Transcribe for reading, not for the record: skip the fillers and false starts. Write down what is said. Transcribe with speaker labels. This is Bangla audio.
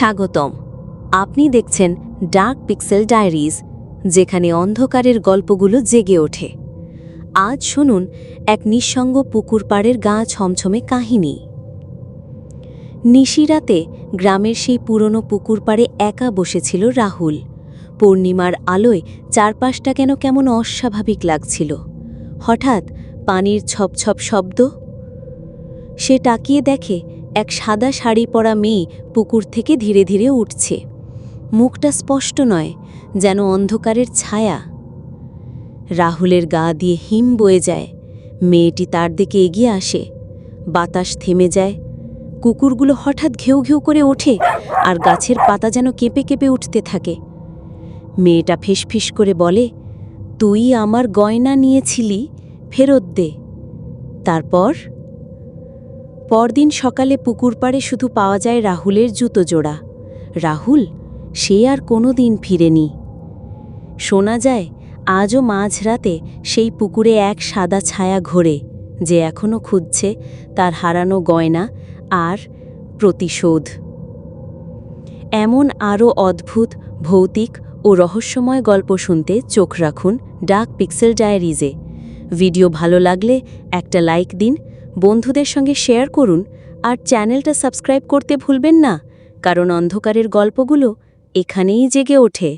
Speaker 1: স্বাগতম। আপনি দেখছেন ডার্ক পিক্সেল ডায়েরিজ, যেখানে অন্ধকারের গল্পগুলো জেগে ওঠে। আজ শুনুন এক নিঃসঙ্গ পুকুর পাড়ের গা ছমছমে কাহিনী। নিশিরাতে গ্রামের সেই পুরনো পুকুর পাড়ে একা বসেছিল রাহুল। পূর্ণিমার আলোয় চারপাশটা কেন কেমন অস্বাভাবিক লাগছিল। হঠাৎ পানির ছপছপ শব্দ। সে তাকিয়ে দেখে এক সাদা শাড়ি পরা মেয়ে পুকুর থেকে ধীরে ধীরে উঠছে। মুখটা স্পষ্ট নয়, যেন অন্ধকারের ছায়া। রাহুলের গা দিয়ে হিম বয়ে যায়। মেয়েটি তার দিকে এগিয়ে আসে। বাতাস থেমে যায়। কুকুরগুলো হঠাৎ ঘেউ ঘেউ করে ওঠে, আর গাছের পাতা যেন কেঁপে কেঁপে উঠতে থাকে। মেয়েটা ফিসফিস করে বলে, তুই আমার গয়না নিয়েছিলি, ফেরত দে। তারপর পরদিন সকালে পুকুর পাড়ে শুধু পাওয়া যায় রাহুলের জুতো জোড়া। রাহুল, সে আর কোনো দিন ফিরেনি। শোনা যায় আজও মাঝরাতে সেই পুকুরে এক সাদা ছায়া ঘোরে, যে এখনও খুঁজছে তার হারানো গয়না আর প্রতিশোধ। এমন আরও অদ্ভুত, ভৌতিক ও রহস্যময় গল্প শুনতে চোখ রাখুন ডার্ক পিক্সেল ডায়েরিজে। ভিডিও ভালো লাগলে একটা লাইক দিন, বন্ধুদের সঙ্গে শেয়ার করুন, আর চ্যানেলটা সাবস্ক্রাইব করতে ভুলবেন না, কারণ অন্ধকারের গল্পগুলো এখানেই জেগে ওঠে।